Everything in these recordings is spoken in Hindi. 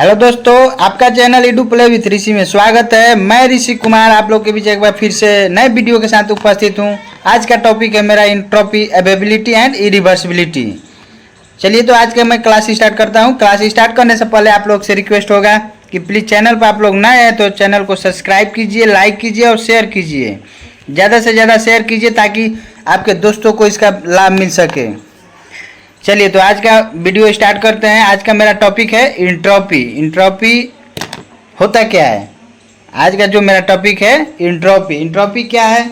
हेलो दोस्तों, आपका चैनल इडू प्ले विथ ऋषि में स्वागत है। मैं ऋषि कुमार आप लोग के बीच एक बार फिर से नए वीडियो के साथ उपस्थित हूं। आज का टॉपिक है मेरा एंट्रोपी, अवेलेबिलिटी एंड इरिवर्सिबिलिटी। चलिए तो आज का मैं क्लास स्टार्ट करता हूं। क्लास स्टार्ट करने से पहले आप लोग से रिक्वेस्ट होगा कि प्लीज़ चैनल पर आप लोग नए हैं तो चैनल को सब्सक्राइब कीजिए, लाइक कीजिए और शेयर कीजिए। ज़्यादा से ज़्यादा शेयर कीजिए ताकि आपके दोस्तों को इसका लाभ मिल सके। चलिए तो आज का वीडियो स्टार्ट करते हैं। आज का मेरा टॉपिक है इंट्रोपी। इंट्रोपी होता क्या है? आज का जो मेरा टॉपिक है इंट्रोपी। इंट्रोपी क्या है?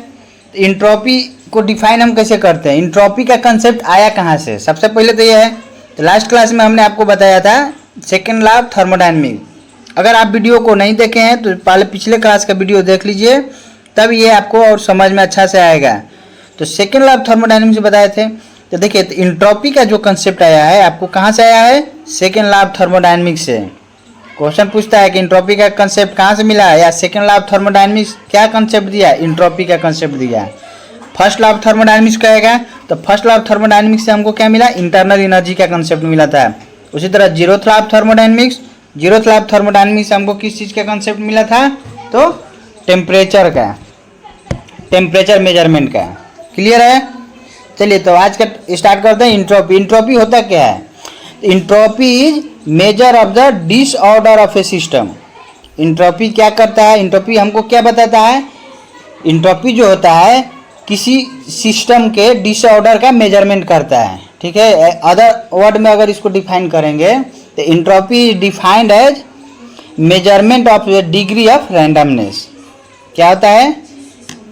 इंट्रोपी को डिफाइन हम कैसे करते हैं? इंट्रोपी का कंसेप्ट आया कहाँ से? सबसे पहले तो यह है, तो लास्ट क्लास में हमने आपको बताया था सेकेंड लॉ ऑफ थर्मोडायनेमिक्स। अगर आप वीडियो को नहीं देखे हैं तो पहले पिछले क्लास का वीडियो देख लीजिए, तब ये आपको और समझ में अच्छा से आएगा। तो सेकेंड लॉ ऑफ थर्मोडायनेमिक्स बताए थे। तो देखिए, तो इंट्रोपी का जो कंसेप्ट आया है आपको कहाँ से आया है? सेकेंड लॉ ऑफ थर्मोडायनेमिक्स से। क्वेश्चन पूछता है कि इंट्रोपी का कंसेप्ट कहाँ से मिला है, या सेकेंड लॉ ऑफ थर्मोडायनेमिक्स क्या कंसेप्ट दिया? इंट्रोपी का कंसेप्ट दिया। फर्स्ट लॉ ऑफ थर्मोडायनेमिक्स कहेगा तो फर्स्ट लॉ ऑफ थर्मोडायनेमिक्स से हमको क्या मिला? इंटरनल एनर्जी का कंसेप्ट मिला था। उसी तरह zeroth law of thermodynamics, zeroth law of thermodynamics से हमको किस चीज़ का कंसेप्ट मिला था? तो टेम्परेचर का, टेम्परेचर मेजरमेंट का। क्लियर है? चलिए तो आज का स्टार्ट करते हैं। इंट्रोपी। इंट्रोपी होता क्या है? Entropy is measure of the disorder of a system. Entropy क्या करता है? इंट्रोपी हमको क्या बताता है? इंट्रोपी जो होता है किसी सिस्टम के डिसऑर्डर का मेजरमेंट करता है। ठीक है, अदर वर्ड में अगर इसको डिफाइन करेंगे तो entropy is defined as measurement of the degree of randomness. क्या होता है?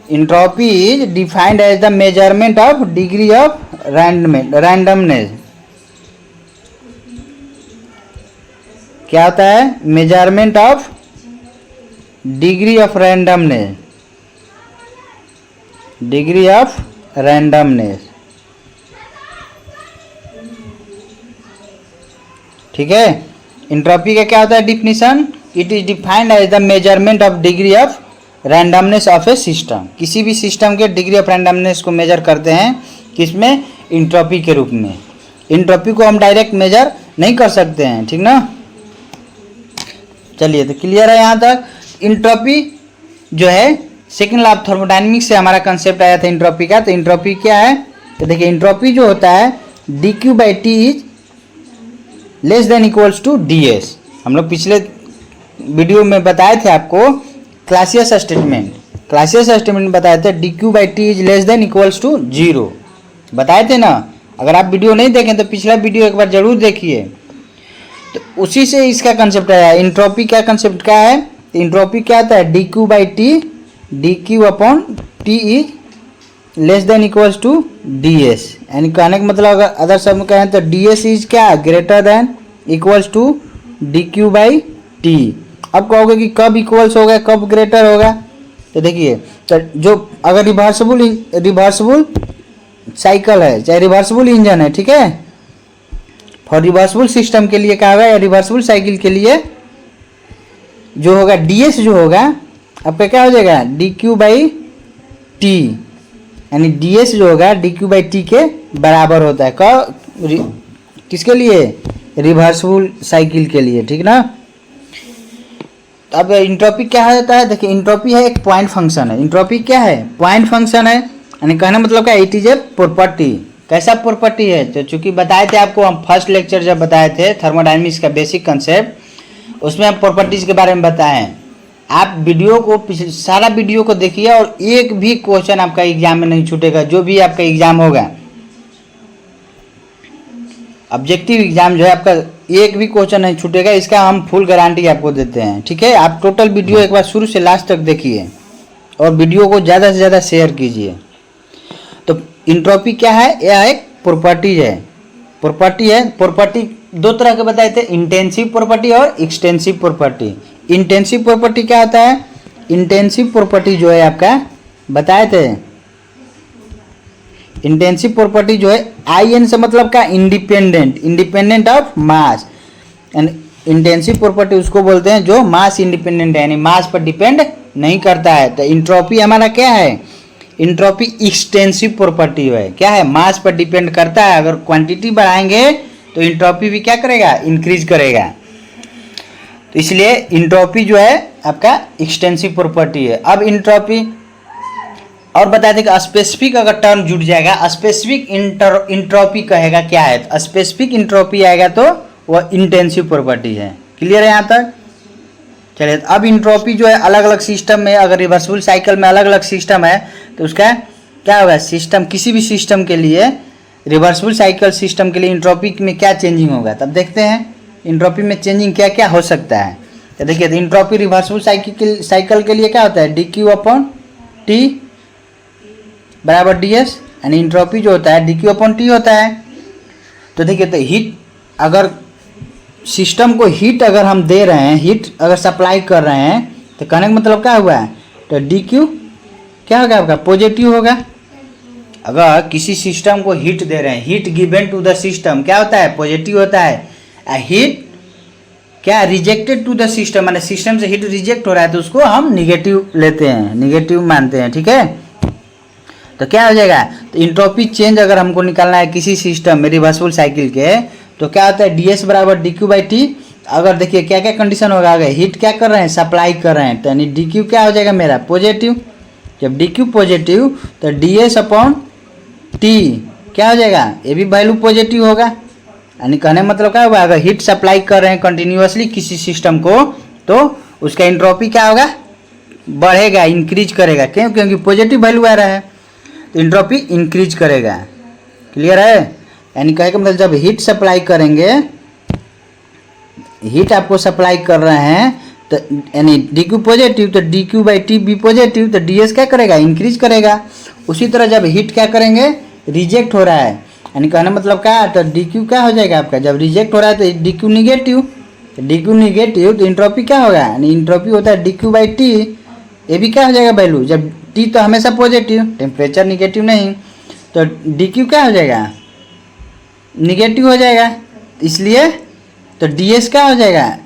Entropy is defined as the measurement of degree of randomness। क्या होता है? Measurement of degree of randomness, degree of randomness. ठीक है, इंट्रोपी का क्या होता है definition? It is defined as the measurement of degree of randomness of a system. किसी भी सिस्टम के डिग्री ऑफ रैंडमनेस को मेजर करते हैं किसमें? इंट्रोपी के रूप में। इंट्रोपी को हम डायरेक्ट मेजर नहीं कर सकते हैं, ठीक ना? चलिए तो क्लियर है यहाँ तक। इंट्रोपी जो है सेकेंड लॉ ऑफ थर्मोडायनेमिक्स से हमारा कंसेप्ट आया था इंट्रोपी का। तो इंट्रोपी क्या है? तो देखिए, इंट्रोपी जो होता है dQ/T is less than equals to ds। हम लोग पिछले वीडियो में बताए थे आपको क्लासियस स्टेटमेंट। क्लासियस स्टेटमेंट बताए थे dQ/T is less than equals to 0 बताए थे ना। अगर आप वीडियो नहीं देखें तो पिछला वीडियो एक बार जरूर देखिए। तो उसी से इसका कंसेप्ट आया है। इंट्रोपी क्या कंसेप्ट क्या है? तो इंट्रोपी क्या आता है? dQ/T, dQ/T is less than equals to ds। यानी कहने का मतलब अगर अदर शब्द में कहें तो ds इज क्या? Greater than equals to dQ/T। अब कहोगे कि कब इक्वल्स होगा, कब ग्रेटर होगा? तो देखिए, तो जो अगर रिवर्सिबल साइकिल है, चाहे रिवर्सिबल इंजन है, ठीक है, फॉर रिवर्सिबल सिस्टम के लिए क्या होगा, या रिवर्सिबल साइकिल के लिए जो होगा ds जो होगा आपका क्या हो जाएगा? dQ/T। यानी ds जो होगा dQ/T के बराबर होता है। किसके लिए? रिवर्सिबल साइकिल के लिए, ठीक ना? अब इंट्रोपी क्या होता है? देखिए, इंट्रोपी है एक पॉइंट फंक्शन है। इंट्रोपी क्या है? पॉइंट फंक्शन है। यानी कहने मतलब क्या? It is a property. कैसा प्रॉपर्टी है? तो चूंकि बताए थे आपको, हम फर्स्ट लेक्चर जब बताए थे थर्मोडायनेमिक्स का बेसिक कंसेप्ट, उसमें हम प्रॉपर्टीज के बारे में बताए हैं। आप वीडियो को सारा वीडियो को देखिए और एक भी क्वेश्चन आपका एग्जाम में नहीं छूटेगा। जो भी आपका एग्जाम होगा, ऑब्जेक्टिव एग्जाम जो है आपका, एक भी क्वेश्चन नहीं छूटेगा। इसका हम फुल गारंटी आपको देते हैं। ठीक है, आप टोटल वीडियो एक बार शुरू से लास्ट तक देखिए और वीडियो को ज़्यादा से ज़्यादा शेयर कीजिए। तो इंट्रोपी क्या है? यह एक प्रॉपर्टी है। प्रॉपर्टी है। प्रॉपर्टी दो तरह के बताए थे, इंटेंसिव प्रॉपर्टी और एक्सटेंसिव प्रॉपर्टी। इंटेंसिव प्रॉपर्टी क्या होता है? इंटेंसिव प्रॉपर्टी जो है आपका बताए थे, इंटेंसिव प्रॉपर्टी जो है IN से मतलब क्या? Independent, independent of mass. And intensive property उसको बोलते हैं जो मास इंडिपेंडेंट है, यानी मास पर डिपेंड नहीं करता है। तो इंट्रोपी हमारा क्या है? इंट्रोपी एक्सटेंसिव प्रॉपर्टी है। क्या है? मास पर डिपेंड करता है। अगर क्वांटिटी बढ़ाएंगे तो इंट्रोपी भी क्या करेगा? इंक्रीज करेगा। तो इसलिए इंट्रोपी जो है आपका एक्सटेंसिव प्रॉपर्टी है। अब इंट्रोपी और बता दें कि स्पेसिफिक अगर टर्म जुड़ जाएगा, स्पेसिफिक इंट्रोपी कहेगा क्या है, तो स्पेसिफिक इंट्रोपी आएगा तो वह इंटेंसिव प्रॉपर्टी है। क्लियर है यहाँ तक? चलिए, अब इंट्रोपी जो है अलग अलग सिस्टम में, अगर रिवर्सिबल साइकिल में अलग अलग सिस्टम है तो उसका क्या होगा, सिस्टम किसी भी सिस्टम के लिए, रिवर्सिबल साइकिल सिस्टम के लिए इंट्रोपी में क्या चेंजिंग होगा, तब देखते हैं इंट्रोपी में चेंजिंग क्या क्या हो सकता है। तो देखिए, तो इंट्रोपी रिवर्सिबल साइकिल के लिए क्या होता है, dQ/T बराबर ds, यानी इंट्रोपी जो होता है dQ/T होता है। तो देखिए, तो हीट अगर सिस्टम को हीट अगर हम दे रहे हैं, हीट अगर सप्लाई कर रहे हैं, तो कहने का मतलब क्या हुआ है, तो dQ क्या होगा आपका, पॉजिटिव होगा। अगर किसी सिस्टम को हीट दे रहे हैं, heat given to the system क्या होता है, पॉजिटिव होता है। हीट क्या रिजेक्टेड टू द सिस्टम, माने सिस्टम से हीट रिजेक्ट हो रहा है तो उसको हम निगेटिव लेते हैं, निगेटिव मानते हैं। ठीक है, तो क्या हो जाएगा, तो इंट्रोपी चेंज अगर हमको निकालना है किसी सिस्टम में रिवर्सिबल साइकिल के, तो क्या होता है, ds बराबर dQ/T। अगर देखिए क्या क्या कंडीशन होगा, अगर हीट क्या कर रहे हैं, सप्लाई कर रहे हैं, तो यानी dQ क्या हो जाएगा मेरा, पॉजिटिव। जब dQ पॉजिटिव तो ds/T क्या हो जाएगा, ये भी वैल्यू पॉजिटिव होगा। यानी कहने का मतलब क्या होगा, अगर हीट सप्लाई कर रहे हैं कंटिन्यूअसली किसी सिस्टम को, तो उसका इंट्रोपी क्या होगा, बढ़ेगा, इंक्रीज करेगा। क्यों, क्योंकि पॉजिटिव वैल्यू आ रहा है, तो इंट्रोपी इंक्रीज करेगा। क्लियर है? यानी कहे का मतलब जब हीट सप्लाई करेंगे, हीट आपको सप्लाई कर रहे हैं, तो यानी dQ पॉजिटिव तो dQ/T भी पॉजिटिव, तो ds क्या करेगा, इंक्रीज करेगा। उसी तरह जब हीट क्या करेंगे, रिजेक्ट हो रहा है, यानी कहने मतलब क्या, तो dQ क्या हो जाएगा आपका, जब रिजेक्ट हो रहा है तो dQ निगेटिव, तो dQ निगेटिव तो इंट्रोपी क्या होगा, यानी इंट्रोपी होता है dQ/T, ये भी क्या हो जाएगा वैल्यू, जब T तो हमेशा पॉजिटिव, टेम्परेचर निगेटिव नहीं, तो dQ क्या हो जाएगा, निगेटिव हो जाएगा। इसलिए तो ds क्या हो जाएगा,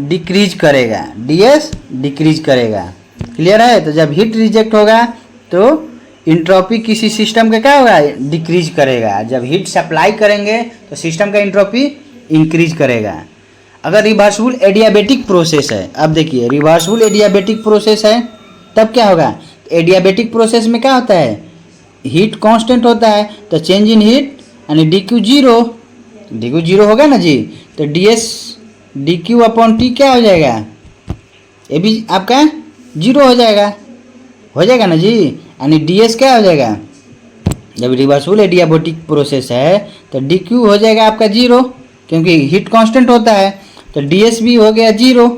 डिक्रीज करेगा, ds डिक्रीज करेगा। क्लियर है? तो जब हीट रिजेक्ट होगा तो इंट्रोपी किसी सिस्टम का क्या होगा, डिक्रीज करेगा। जब हीट सप्लाई करेंगे तो सिस्टम का इंट्रोपी इंक्रीज करेगा। अगर रिवर्सिबल एडियाबेटिक प्रोसेस है, अब देखिए रिवर्सिबल एडियाबेटिक प्रोसेस है, तब क्या होगा, एडियाबेटिक प्रोसेस में क्या होता है, हीट कांस्टेंट होता है, तो चेंज इन हीट यानी dQ जीरो होगा ना जी, तो dQ/T क्या हो जाएगा, ये भी आपका जीरो हो जाएगा ना जी, यानी ds क्या हो जाएगा, जब रिवर्सिबल एडियाबेटिक प्रोसेस है तो dQ हो जाएगा आपका जीरो, क्योंकि हीट कांस्टेंट होता है, तो ds भी हो गया जीरो,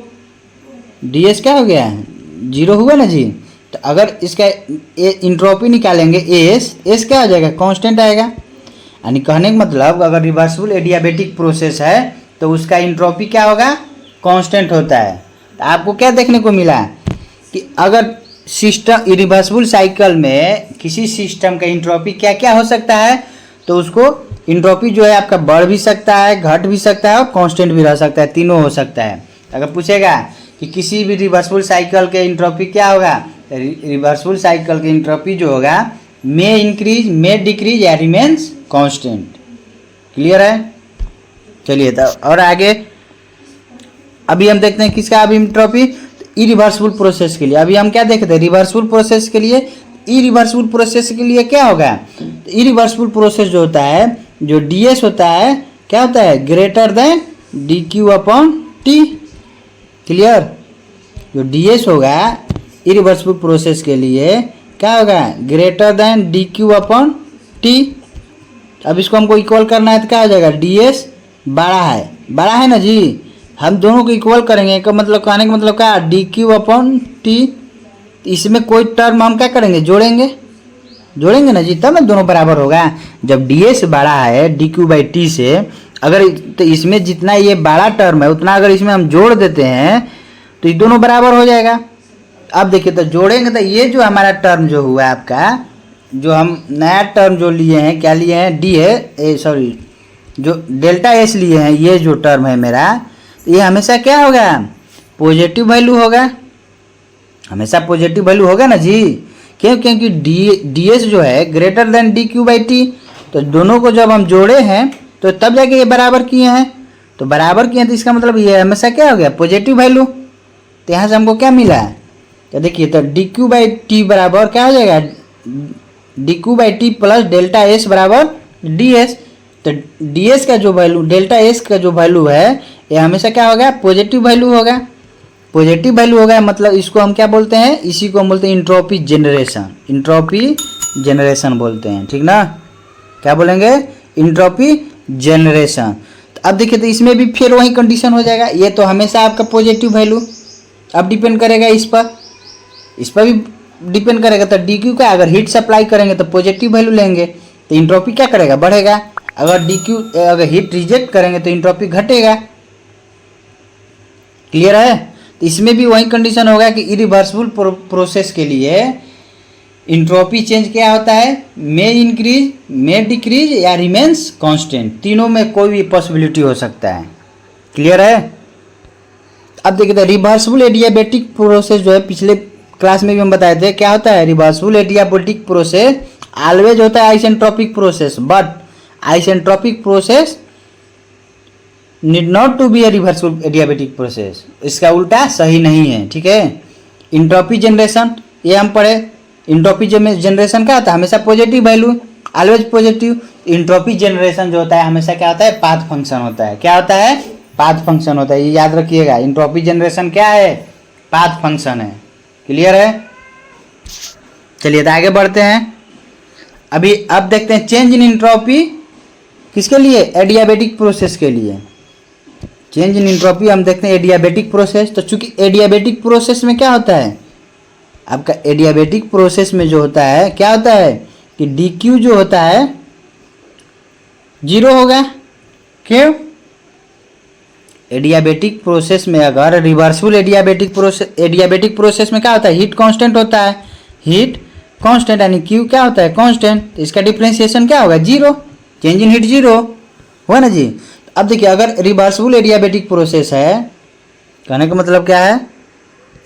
ds क्या हो गया, जीरो हुआ ना जी। तो अगर इसका इंट्रोपी निकालेंगे s क्या हो जाएगा, कांस्टेंट आएगा। यानी कहने का मतलब अगर रिवर्सिबल एडियाबेटिक प्रोसेस है तो उसका इंट्रोपी क्या होगा, कांस्टेंट होता है। तो आपको क्या देखने को मिला कि अगर सिस्टम रिवर्सिबल साइकिल में किसी सिस्टम का इंट्रोपी क्या क्या हो सकता है, तो उसको इंट्रोपी जो है आपका बढ़ भी सकता है, घट भी सकता है और कांस्टेंट भी रह सकता है, तीनों हो सकता है। अगर पूछेगा कि किसी भी रिवर्सिबल साइकिल के इंट्रोपी क्या होगा, रिवर्सिबल साइकिल के इंट्रोपी जो होगा मे इंक्रीज, मे डिक्रीज या रिमेन्स कांस्टेंट। क्लियर है? चलिए तो और आगे अभी हम देखते हैं किसका, अभी इंट्रोपी इरिवर्सिबल प्रोसेस के लिए। अभी हम क्या देखते हैं, रिवर्सिबल प्रोसेस के लिए, इरिवर्सिबल प्रोसेस के लिए क्या होगा, तो इरिवर्सिबल प्रोसेस जो होता है, जो ds होता है क्या होता है, ग्रेटर देन dQ/T। क्लियर? जो ds होगा इरिवर्सिबल प्रोसेस के लिए क्या होगा, ग्रेटर देन dQ/T। अब इसको हमको इक्वल करना है तो क्या हो जाएगा, ds बड़ा है ना जी, हम दोनों को इक्वल करेंगे का मतलब, कहने का मतलब क्या, dQ/T। इसमें कोई टर्म हम क्या करेंगे, जोड़ेंगे ना जी, तब ना दोनों बराबर होगा। जब ds बड़ा है dQ/T से, अगर तो इसमें जितना ये बड़ा टर्म है उतना अगर इसमें हम जोड़ देते हैं तो ये दोनों बराबर हो जाएगा। अब देखिए तो जोड़ेंगे तो ये जो हमारा टर्म जो हुआ है आपका, जो हम नया टर्म जो लिए हैं, क्या लिए हैं, डी है, सॉरी जो डेल्टा एस लिए हैं, ये जो टर्म है मेरा, ये हमेशा क्या होगा, पॉजिटिव वैल्यू होगा, हमेशा पॉजिटिव वैल्यू होगा ना जी। क्यों, क्योंकि ds जो है ग्रेटर देन dQ/T, तो दोनों को जब हम जोड़े हैं तो तब जाके ये बराबर किए हैं। तो बराबर किए तो इसका मतलब ये हमेशा क्या हो गया, पॉजिटिव वैल्यू। तो यहाँ से हमको क्या मिला, तो देखिए तो डी क्यू बाई टी बराबर क्या हो जाएगा, D Q by T plus delta S बराबर डी एस। तो डी एस का जो वैल्यू, डेल्टा एस का जो वैल्यू है ये हमेशा क्या होगा, पॉजिटिव वैल्यू होगा। पॉजिटिव वैल्यू होगा मतलब इसको हम क्या बोलते हैं, इसी को हम बोलते हैं इंट्रोपी जनरेशन। इंट्रोपी जनरेशन बोलते हैं, ठीक ना। क्या बोलेंगे, इंट्रोपी जनरेशन। तो अब देखिए तो इसमें भी फिर वही कंडीशन हो जाएगा, ये तो हमेशा आपका पॉजिटिव वैल्यू। अब डिपेंड करेगा इस पर भी डिपेंड करेगा। तो डी क्यू का अगर हीट सप्लाई करेंगे तो पॉजिटिव वैल्यू लेंगे तो इंट्रोपी क्या करेगा, बढ़ेगा। अगर डी क्यू अगर हीट रिजेक्ट करेंगे तो इंट्रोपी घटेगा। क्लियर है। तो इसमें भी वही कंडीशन होगा कि इरिवर्सिबल प्रोसेस के लिए इंट्रोपी चेंज क्या होता है, मे इंक्रीज, मे डिक्रीज या रिमेन्स कांस्टेंट। तीनों में कोई भी पॉसिबिलिटी हो सकता है। क्लियर है। अब देखिए रिवर्सिबल एडियाबेटिक प्रोसेस जो है पिछले क्लास में भी हम बताए थे क्या होता है। रिवर्सिबल एडियाबेटिक प्रोसेस ऑलवेज होता है isentropic process, but isentropic process need not to be a reversible adiabatic process. इसका उल्टा सही नहीं है, ठीक है। इंट्रोपी जनरेशन ये हम पढ़े। इंट्रोपी जनरेशन क्या होता है, हमेशा positive value, always positive. Entropy generation जो होता है हमेशा क्या होता है, पाथ फंक्शन होता है। क्या होता है, पाथ फंक्शन होता है। ये याद रखिएगा, इंट्रोपी जनरेशन क्या है, पाथ फंक्शन है। क्लियर है। चलिए तो आगे बढ़ते हैं। अभी अब देखते हैं चेंज इन इंट्रोपी किसके लिए, एडियाबेटिक प्रोसेस के लिए। चेंज इन इंट्रोपी हम देखते हैं एडियाबेटिक प्रोसेस। तो चूंकि एडियाबेटिक प्रोसेस में क्या होता है, आपका एडियाबेटिक प्रोसेस में जो होता है क्या होता है कि डी क्यू जो होता है 0 होगा। क्यों, एडियाबेटिक प्रोसेस में अगर रिवर्सिबल एडियाबेटिक प्रोसेस में क्या होता है, हीट कांस्टेंट होता है। हीट कांस्टेंट यानी क्यू क्या होता है, कांस्टेंट। तो इसका डिफरेंशिएशन क्या होगा, 0। चेंज इन हीट 0 हुआ ना जी। अब देखिए अगर रिवर्सिबल एडियाबेटिक प्रोसेस है, कहने का मतलब क्या है,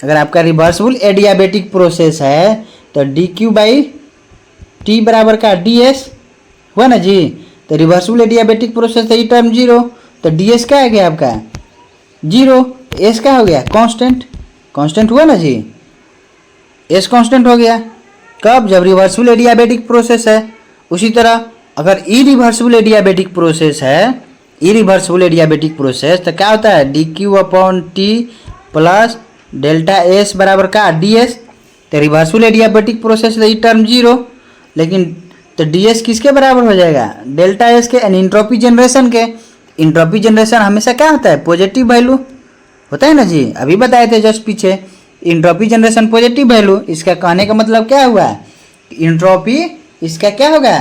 अगर आपका रिवर्सिबल एडियाबेटिक प्रोसेस है तो डी क्यू बाई टी बराबर का डी एस हुआ ना जी। तो रिवर्सिबल एडियाबेटिक प्रोसेस है, ये टर्म 0। तो डी एस क्या आ गया आपका 0। एस क्या हो गया, कांस्टेंट। कांस्टेंट हुआ ना जी, एस कांस्टेंट हो गया। कब, जब रिवर्सिबल एडियाबेटिक प्रोसेस है। उसी तरह अगर इरिवर्सिबल एडियाबेटिक प्रोसेस है, इरिवर्सिबल एडियाबेटिक प्रोसेस तो क्या होता है, D Q upon T plus delta S बराबर का डी एस। तो रिवर्सिबल एडियाबेटिक प्रोसेस है, ये टर्म 0। लेकिन तो डी एस किसके बराबर हो जाएगा, डेल्टा एस के, यानी इंट्रोपी जनरेशन के। इंट्रोपी जनरेशन हमेशा क्या होता है, पॉजिटिव वैल्यू होता है ना जी। अभी बताए थे जस्ट पीछे, इंट्रोपी जनरेशन पॉजिटिव वैल्यू। इसका कहने का मतलब क्या हुआ, इंट्रोपी इसका क्या होगा,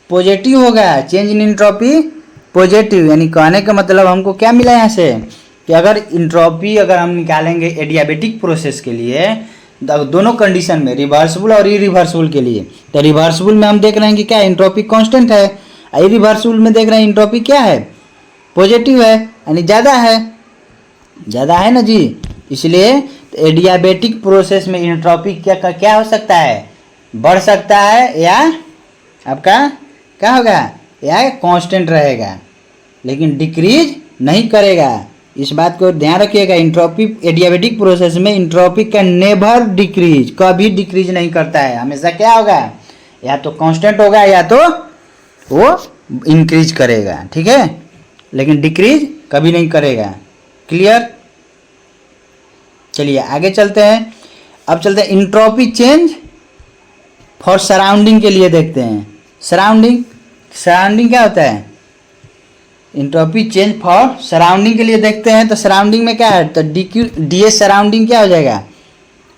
पॉजिटिव होगा। चेंज इन इंट्रोपी पॉजिटिव, यानी कहने का मतलब हमको क्या मिला यहाँ से कि अगर इंट्रोपी अगर हम निकालेंगे एडियाबेटिक प्रोसेस के लिए दोनों कंडीशन में, रिवर्सिबल और इरिवर्सिबल के लिए, तो रिवर्सिबल में हम देख रहे हैं कि क्या इंट्रोपी कांस्टेंट है, इरिवर्सिबल में देख रहे हैं इंट्रोपी क्या है, पॉजिटिव है, यानी ज़्यादा है ना जी। इसलिए एडियाबेटिक प्रोसेस में इंट्रोपी क्या हो सकता है, बढ़ सकता है या आपका क्या होगा, या कांस्टेंट रहेगा, लेकिन डिक्रीज नहीं करेगा। इस बात को ध्यान रखिएगा। इंट्रोपी एडियाबेटिक प्रोसेस में इंट्रोपी कैन नेवर डिक्रीज, कभी डिक्रीज नहीं करता है। हमेशा क्या होगा, या तो कांस्टेंट होगा या तो वो इंक्रीज करेगा, ठीक है, लेकिन डिक्रीज कभी नहीं करेगा। क्लियर। चलिए आगे चलते हैं। अब चलते हैं इंट्रोपी चेंज फॉर सराउंडिंग के लिए देखते हैं। सराउंडिंग क्या होता है, इंट्रोपी चेंज फॉर सराउंडिंग के लिए देखते हैं। तो सराउंडिंग में क्या है, तो डी एस सराउंडिंग क्या हो जाएगा,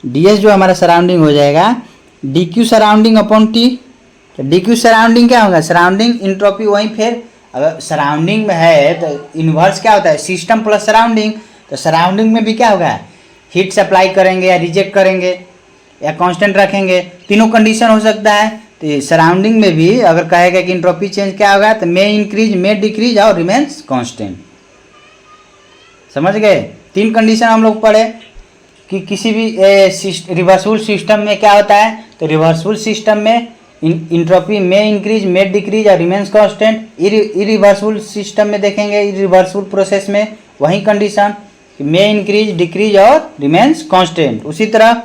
डी एस जो हमारा सराउंडिंग हो जाएगा D Q surrounding upon T. तो डी क्यू सराउंडिंग क्या होगा, सराउंडिंग इंट्रोपी वहीं, फिर अगर सराउंडिंग में है तो इन्वर्स क्या होता है, सिस्टम प्लस सराउंडिंग। तो सराउंडिंग में भी क्या होगा, हीट सप्लाई करेंगे या रिजेक्ट करेंगे या कांस्टेंट रखेंगे, तीनों कंडीशन हो सकता है। तो सराउंडिंग में भी अगर कहेगा कि इंट्रोपी चेंज क्या होगा, तो मे इंक्रीज, मे डिक्रीज और रिमेन्स कांस्टेंट। समझ गए, 3 कंडीशन हम लोग पढ़े कि किसी भी रिवर्सिबल सिस्टम में क्या होता है। तो रिवर्सिबल सिस्टम में इंट्रोपी में इंक्रीज, में डिक्रीज और रिमेन्स कांस्टेंट। इरिवर्सिबल सिस्टम में देखेंगे, इरिवर्सिबल प्रोसेस में वही कंडीशन में इंक्रीज, डिक्रीज और रिमेन्स कांस्टेंट। उसी तरह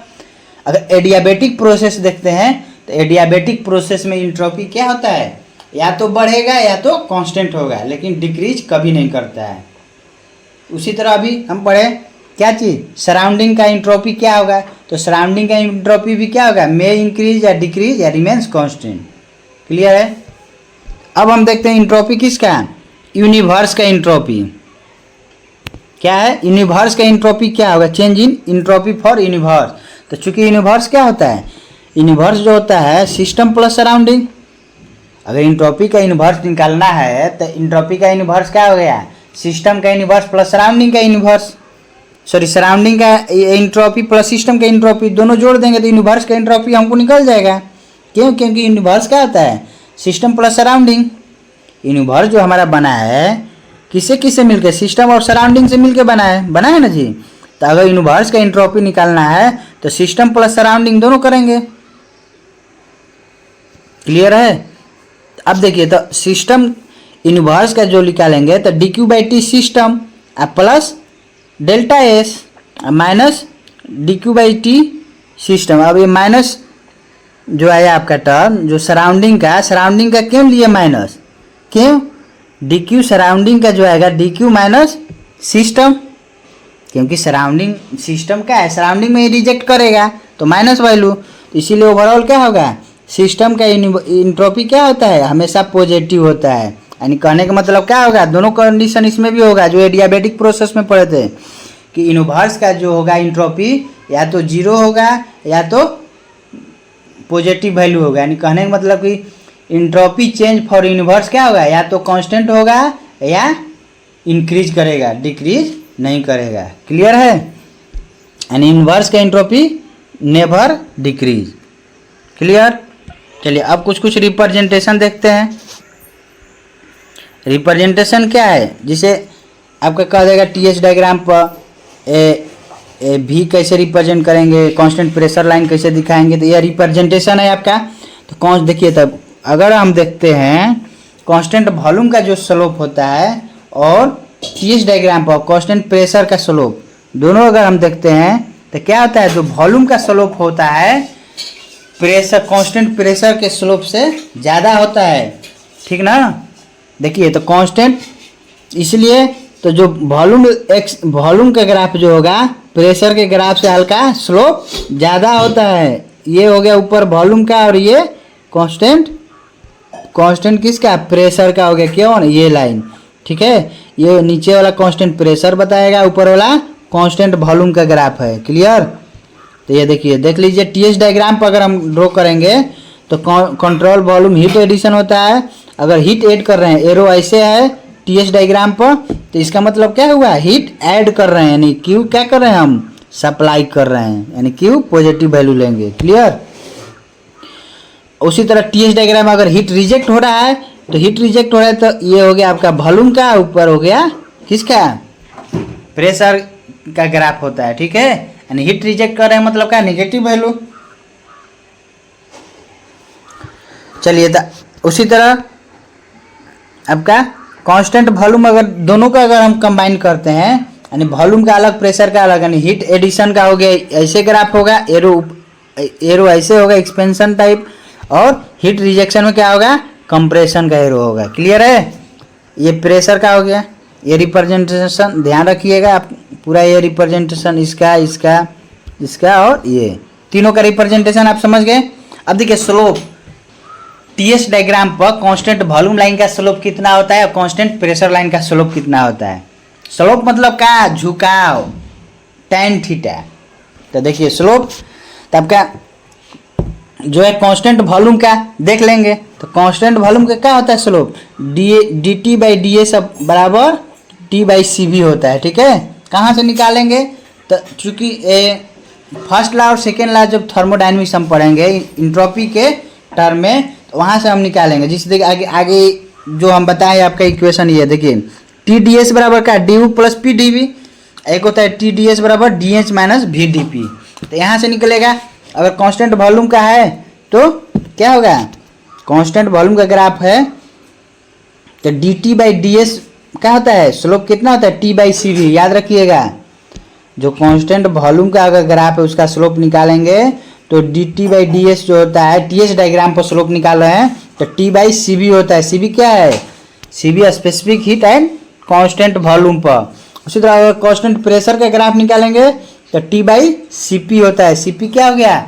अगर एडियाबेटिक प्रोसेस देखते हैं तो एडियाबेटिक प्रोसेस में इंट्रोपी क्या होता है, या तो बढ़ेगा या तो कांस्टेंट होगा, लेकिन डिक्रीज कभी नहीं करता है। उसी तरह अभी हम पढ़े क्या चीज़, सराउंडिंग का इंट्रोपी क्या होगा, तो सराउंडिंग का इंट्रोपी भी क्या होगा, मे इंक्रीज या डिक्रीज या रिमेन्स कांस्टेंट। क्लियर है। अब हम देखते हैं इंट्रोपी किसका, यूनिवर्स का इंट्रोपी क्या है। यूनिवर्स का इंट्रोपी क्या होगा, change in entropy for universe. तो चूंकि यूनिवर्स क्या होता है, यूनिवर्स जो होता है सिस्टम प्लस सराउंडिंग। अगर इंट्रोपी का यूनिवर्स निकालना है तो इंट्रोपी का यूनिवर्स क्या हो गया, सिस्टम का यूनिवर्स प्लस सराउंडिंग का यूनिवर्स, सॉरी सराउंडिंग का इंट्रोपी प्लस सिस्टम का इंट्रोपी, दोनों जोड़ देंगे तो यूनिवर्स का इंट्रोपी हमको निकल जाएगा। क्यों, क्योंकि यूनिवर्स क्या होता है, सिस्टम प्लस सराउंडिंग। यूनिवर्स जो हमारा बना है किससे किससे मिलकर, सिस्टम और सराउंडिंग से मिलकर बना है ना जी। तो अगर यूनिवर्स का इंट्रोपी निकालना है तो सिस्टम प्लस सराउंडिंग दोनों करेंगे। क्लियर है। अब देखिए तो सिस्टम यूनिवर्स का जो निकालेंगे तो D Q by T system plus delta S minus D Q by T system. अब ये माइनस जो आया आपका टर्म जो सराउंडिंग का क्यों लिए माइनस, क्यों, डी क्यू सराउंडिंग का जो आएगा डी क्यू माइनस सिस्टम, क्योंकि सराउंडिंग सिस्टम क्या है, सराउंडिंग में ही रिजेक्ट करेगा तो माइनस वैल्यू, तो इसीलिए ओवरऑल क्या होगा, सिस्टम का इंट्रोपी क्या होता है, हमेशा पॉजिटिव होता है। यानी कहने का मतलब क्या होगा, दोनों कंडीशन इसमें भी होगा जो एडियाबेटिक प्रोसेस में पढ़े थे कि यूनिवर्स का जो होगा इंट्रोपी या तो जीरो होगा या तो पॉजिटिव वैल्यू होगा। यानी कहने का मतलब कि इंट्रोपी चेंज फॉर यूनिवर्स क्या होगा, या तो कांस्टेंट होगा या इंक्रीज करेगा, डिक्रीज नहीं करेगा। क्लियर है। यानी यूनिवर्स का इंट्रोपी नेवर डिक्रीज। क्लियर। चलिए अब कुछ रिप्रेजेंटेशन देखते हैं। रिप्रेजेंटेशन क्या है, जिसे आपका कहा जाएगा टीएच डायग्राम पर ए भी कैसे रिप्रेजेंट करेंगे, कांस्टेंट प्रेशर लाइन कैसे दिखाएंगे, तो यह रिप्रेजेंटेशन है आपका। तो कौन देखिए तब अगर हम देखते हैं कांस्टेंट वॉल्यूम का जो स्लोप होता है और टीएच डायग्राम पर कांस्टेंट प्रेशर का स्लोप, दोनों अगर हम देखते हैं तो क्या होता है, जो वॉल्यूम का स्लोप होता है प्रेशर कांस्टेंट प्रेशर के स्लोप से ज़्यादा होता है, ठीक ना। देखिए तो कांस्टेंट, इसलिए तो जो वॉल्यूम का ग्राफ जो होगा प्रेशर के ग्राफ से हल्का स्लोप ज़्यादा होता है। ये हो गया ऊपर वॉल्यूम का और ये कांस्टेंट किसका, प्रेशर का हो गया, क्यों, ये लाइन, ठीक है। ये नीचे वाला कांस्टेंट प्रेशर बताएगा, ऊपर वाला कांस्टेंट वॉल्यूम का ग्राफ है। क्लियर। तो ये देखिए देख लीजिए टीएच डायग्राम पर अगर हम ड्रॉ करेंगे तो कंट्रोल वॉल्यूम हीट एडिशन होता है। अगर हीट ऐड कर रहे हैं, एरो ऐसे है टीएच डायग्राम पर, तो इसका मतलब क्या हुआ, हीट ऐड कर रहे हैं, यानी क्यू क्या कर रहे हैं, हम सप्लाई कर रहे हैं, यानी क्यू पॉजिटिव वैल्यू लेंगे। क्लियर। उसी तरह टीएच डायग्राम अगर हीट रिजेक्ट हो रहा है तो हीट रिजेक्ट हो रहा है तो ये हो गया आपका वॉल्यूम का, ऊपर हो गया किसका, प्रेशर का ग्राफ होता है, ठीक है। यानी हीट रिजेक्ट कर रहे हैं मतलब क्या, नेगेटिव वैल्यू। चलिए उसी तरह आपका कांस्टेंट वॉल्यूम अगर दोनों का अगर हम कंबाइन करते हैं, यानी वॉल्यूम का अलग प्रेशर का अलग, यानी हीट एडिशन का हो गया ऐसे ग्राफ होगा, एरो ऐसे होगा एक्सपेंशन टाइप, और हीट रिजेक्शन में क्या होगा, कंप्रेशन का एरो होगा। क्लियर है। ये प्रेशर का हो गया, ये रिप्रेजेंटेशन ध्यान रखिएगा आप पूरा, ये रिप्रेजेंटेशन इसका और ये तीनों का रिप्रेजेंटेशन आप समझ गए। अब देखिए स्लोप, टीएच डायग्राम पर कांस्टेंट वॉल्यूम लाइन का स्लोप कितना होता है और कांस्टेंट प्रेशर लाइन का स्लोप कितना होता है। स्लोप मतलब क्या, झुकाव, tan थीटा। तो देखिए स्लोप तो आपका जो है कांस्टेंट वॉल्यूम का देख लेंगे, तो कांस्टेंट वॉल्यूम का क्या होता है slope, D T by D s बराबर टी बाई सी भी होता है, ठीक है। कहाँ से निकालेंगे, तो चूँकि फर्स्ट लॉ और सेकेंड लॉ जब थर्मोडायनेमिक्स हम पढ़ेंगे इंट्रोपी के टर्म में, तो वहाँ से हम निकालेंगे। जिससे देखिए आगे जो हम बताएं आपका इक्वेशन ये देखिए, टी डी एस बराबर क्या, d u plus p d v, एक होता है टी डी एस बराबर d h minus v d p. तो यहाँ से निकलेगा, अगर कांस्टेंट वॉल्यूम का है तो क्या होगा, कांस्टेंट वॉल्यूम का ग्राफ है तो dt बाई डी एस क्या होता है, स्लोप कितना होता है, t बाई सी वी। याद रखिएगा, जो कांस्टेंट वॉल्यूम का अगर ग्राफ है उसका स्लोप निकालेंगे तो dt बाई डी एस जो होता है, टी एस डायग्राम पर स्लोप निकाल रहे हैं तो t बाई सी वी होता है। सी वी क्या है, C V specific heat and constant volume पर। उसी तरह अगर कांस्टेंट प्रेशर का ग्राफ निकालेंगे तो t बाई सी पी होता है। सी पी क्या हो गया,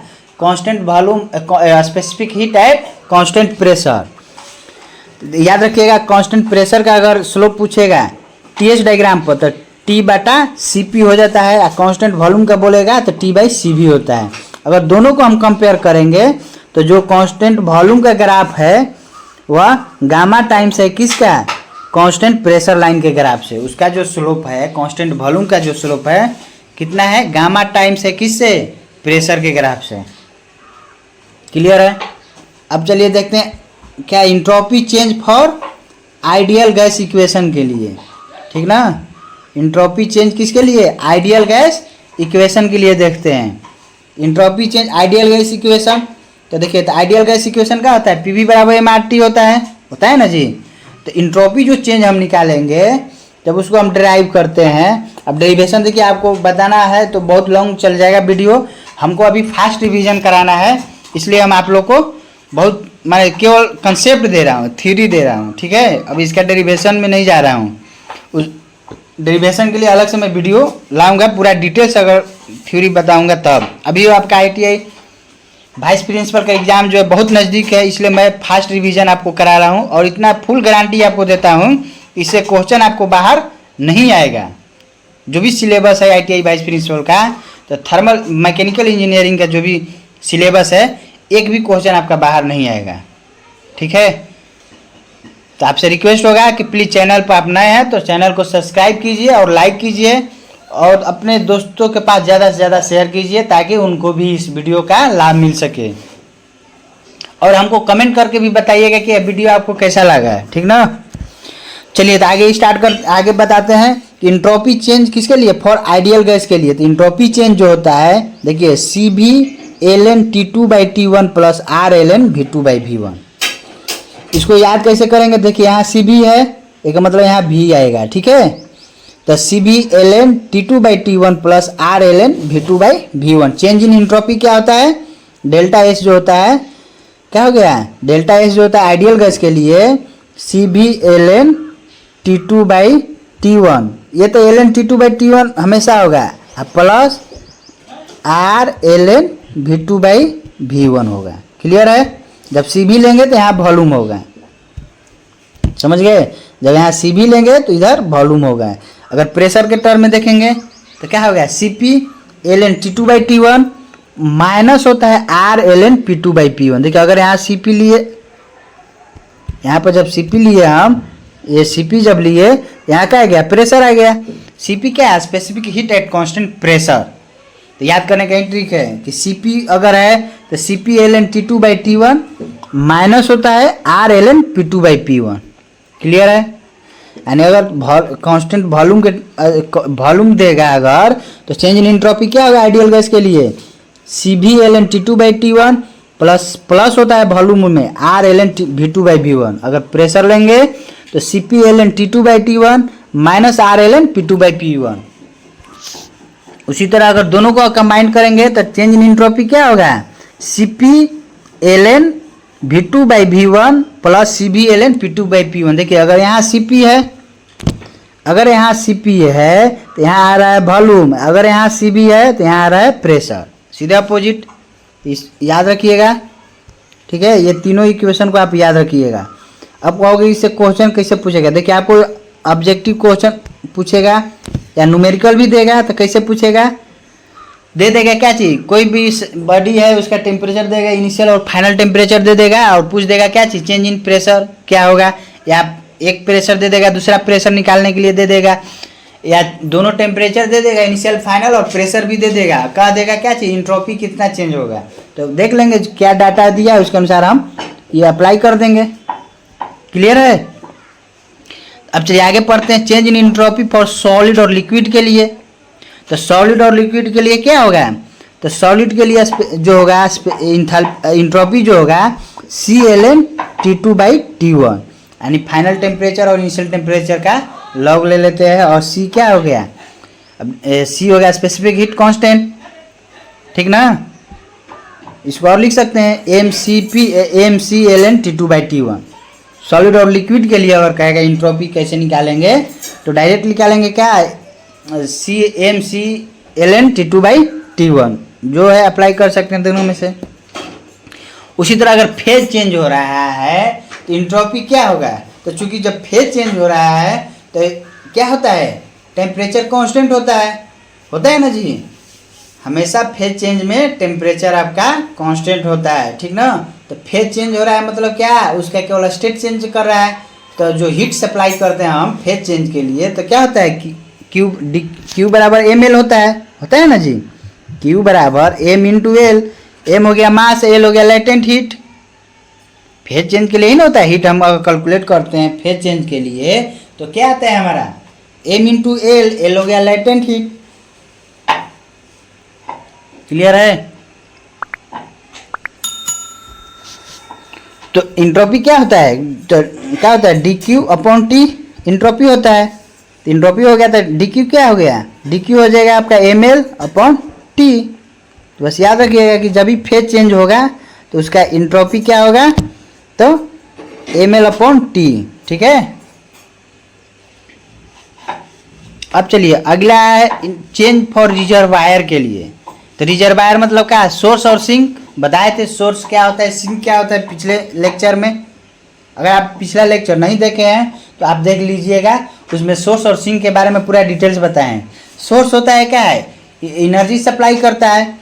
constant volume specific heat and constant pressure. याद रखिएगा, कांस्टेंट प्रेशर का अगर स्लोप पूछेगा टी एस डायग्राम पर तो टी बटा सी पी हो जाता है, और कांस्टेंट वॉल्यूम का बोलेगा तो टी बाई सी वी होता है। अगर दोनों को हम कंपेयर करेंगे तो जो कांस्टेंट वॉल्यूम का ग्राफ है वह गामा टाइम्स है किसका, कांस्टेंट प्रेशर लाइन के ग्राफ से। उसका जो स्लोप है, कांस्टेंट वॉल्यूम का जो स्लोप है कितना है, गामा टाइम्स है किससे, प्रेशर के ग्राफ से। क्लियर है। अब चलिए देखते हैं क्या entropy change for ideal gas equation के लिए, ठीक ना। इंट्रोपी चेंज किसके लिए, आइडियल गैस इक्वेशन के लिए देखते हैं। Entropy change ideal gas equation, तो देखिए तो आइडियल गैस इक्वेशन क्या होता है, पी वी बराबर एम आर टी होता है ना जी। तो इंट्रोपी जो चेंज हम निकालेंगे जब उसको हम ड्राइव करते हैं, अब डेरिवेशन देखिए आपको बताना है तो बहुत लॉन्ग चल जाएगा वीडियो, हमको अभी फास्ट रिवीजन कराना है, इसलिए हम आप लोग को बहुत मैं केवल कंसेप्ट दे रहा हूँ, थ्योरी दे रहा हूँ, ठीक है। अब इसका डेरिवेशन में नहीं जा रहा हूँ, उस डेरिवेशन के लिए अलग से मैं वीडियो लाऊंगा, पूरा डिटेल्स अगर थ्योरी बताऊंगा तब। अभी आपका आईटीआई वाइस प्रिंसिपल का एग्ज़ाम जो है बहुत नज़दीक है, इसलिए मैं फास्ट रिवीजन आपको करा रहा हूँ और इतना फुल गारंटी आपको देता हूँ इससे क्वेश्चन आपको बाहर नहीं आएगा। जो भी सिलेबस है आईटीआई वाइस प्रिंसिपल का, तो थर्मल मैकेनिकल इंजीनियरिंग का जो भी सिलेबस है एक भी क्वेश्चन आपका बाहर नहीं आएगा, ठीक है। तो आपसे रिक्वेस्ट होगा कि प्लीज़ चैनल पर आप नए हैं तो चैनल को सब्सक्राइब कीजिए और लाइक कीजिए और अपने दोस्तों के पास ज़्यादा से ज़्यादा शेयर कीजिए ताकि उनको भी इस वीडियो का लाभ मिल सके। और हमको कमेंट करके भी बताइएगा कि यह वीडियो आपको कैसा लगा है, ठीक ना। चलिए तो आगे बताते हैं कि इंट्रोपी चेंज किसके लिए, फॉर आइडियल गैस के लिए। तो इंट्रोपी चेंज जो होता है देखिए c v l n t two by t one plus r l n v two by v one. इसको याद कैसे करेंगे, देखिए यहाँ सी बी है, एक मतलब यहाँ भी आएगा, ठीक है। तो c v l n t two by t one plus r l n v two by v one. Change in entropy क्या होता है, डेल्टा एस जो होता है क्या हो गया, डेल्टा एस जो होता है आइडियल गैस के लिए c v l n t two by t one, ये तो l n t two by t one हमेशा होगा, plus r l n v two by v one होगा। क्लियर है। जब सी बी लेंगे तो यहाँ वॉल्यूम होगा, समझ गए। जब यहाँ सी बी लेंगे तो इधर वॉल्यूम होगा। अगर प्रेशर के टर्म में देखेंगे तो क्या होगा, c p l n t two by t one minus होता है r l n p two by p one. देखिए अगर यहाँ सी पी लिए, यहाँ पर जब सी पी लिए हम, ये सी पी जब लिए यहाँ क्या आ गया, प्रेशर आ गया। सी पी क्या है, specific heat at constant pressure. तो याद करने का एक ट्रिक है कि सी पी अगर है तो c p l n t two by t one minus होता है r l n p two by p one. Clear है। यानी अगर कांस्टेंट वॉल्यूम देगा अगर, तो चेंज इन एंट्रोपी क्या होगा आइडियल गैस के लिए, c v l n t two by t one plus होता है वॉल्यूम में r l n v two by v one. अगर प्रेशर लेंगे तो c p l n t two by t one minus r l n p two by p one. उसी तरह अगर दोनों को कंबाइन करेंगे तो चेंज इन एंट्रोपी क्या होगा, c p l n v two by v one plus c v l n p two by p one. देखिए अगर यहाँ सी पी है, अगर यहाँ सी पी है तो यहाँ आ रहा है वॉल्यूम, अगर यहाँ सी बी है तो यहाँ आ रहा है प्रेशर, सीधे अपोजिट। याद रखिएगा, ठीक है। ये तीनों इक्वेशन को आप याद रखिएगा। अब कहोगे इससे क्वेश्चन कैसे पूछेगा, देखिए आपको ऑब्जेक्टिव क्वेश्चन पूछेगा या न्यूमेरिकल भी देगा तो कैसे पूछेगा, दे देगा क्या चीज़, कोई भी बॉडी है उसका टेम्परेचर देगा, इनिशियल और फाइनल टेम्परेचर दे देगा और पूछ देगा क्या चीज़, चेंज इन प्रेशर क्या होगा, या एक प्रेशर दे देगा दूसरा प्रेशर निकालने के लिए दे देगा, या दोनों टेम्परेचर दे देगा इनिशियल फाइनल और प्रेशर भी दे देगा, कह देगा क्या चीज़ इंट्रोपी कितना चेंज होगा। तो देख लेंगे क्या डाटा दिया है उसके अनुसार हम ये अप्लाई कर देंगे। क्लियर है। अब चलिए आगे पढ़ते हैं change in entropy for solid और लिक्विड के लिए। तो सॉलिड और लिक्विड के लिए क्या होगा, तो सॉलिड के लिए जो होगा इंट्रोपी जो होगा सी एल एन T2/T1 यानी फाइनल टेम्परेचर और इनिशियल टेम्परेचर का लॉग ले लेते हैं। और C क्या हो गया, अब C हो गया स्पेसिफिक हीट कांस्टेंट, ठीक ना। इसको और लिख सकते हैं mcln T2/T1। सॉलिड और लिक्विड के लिए अगर कहेगा इंट्रोपी कैसे निकालेंगे तो डायरेक्ट निकालेंगे क्या, mcln T2/T1 जो है अप्लाई कर सकते हैं दोनों में से। उसी तरह अगर फेज चेंज हो रहा है तो इंट्रोपी क्या होगा, तो चूंकि जब फेज चेंज हो रहा है तो क्या होता है, टेम्परेचर कांस्टेंट होता है ना जी। हमेशा फेज चेंज में टेम्परेचर आपका कांस्टेंट होता है, ठीक ना। तो फेज चेंज हो रहा है मतलब क्या, उसका केवल स्टेट चेंज कर रहा है। तो जो हीट सप्लाई करते हैं हम फेज चेंज के लिए तो क्या होता है कि Q बराबर ml होता है ना जी। Q बराबर m इंटू एल, m हो गया मास, l हो गया लेटेंट हीट। फेज चेंज के लिए ही ना होता है हीट, हम अगर कैलकुलेट करते हैं फेज चेंज के लिए तो क्या आता है हमारा m इंटू एल, l हो गया लेटेंट हीट। क्लियर है। तो इंट्रोपी क्या होता है, तो क्या होता है dQ/T इंट्रोपी होता है। तो इंट्रोपी हो गया तो dQ क्या हो गया, dQ हो जाएगा आपका ml/T। तो बस याद रखिएगा कि जब भी फेज चेंज होगा तो उसका इंट्रोपी क्या होगा, तो ml/T, ठीक है। अब चलिए अगला है चेंज फॉर रिजर्वायर के लिए। तो रिजर्वायर मतलब क्या है, सोर्स और सिंक बताए थे। सोर्स क्या होता है, सिंक क्या होता है पिछले लेक्चर में। अगर आप पिछला लेक्चर नहीं देखे हैं तो आप देख लीजिएगा, उसमें सोर्स और सिंक के बारे में पूरा डिटेल्स बताए हैं। सोर्स होता है क्या है, एनर्जी सप्लाई करता है,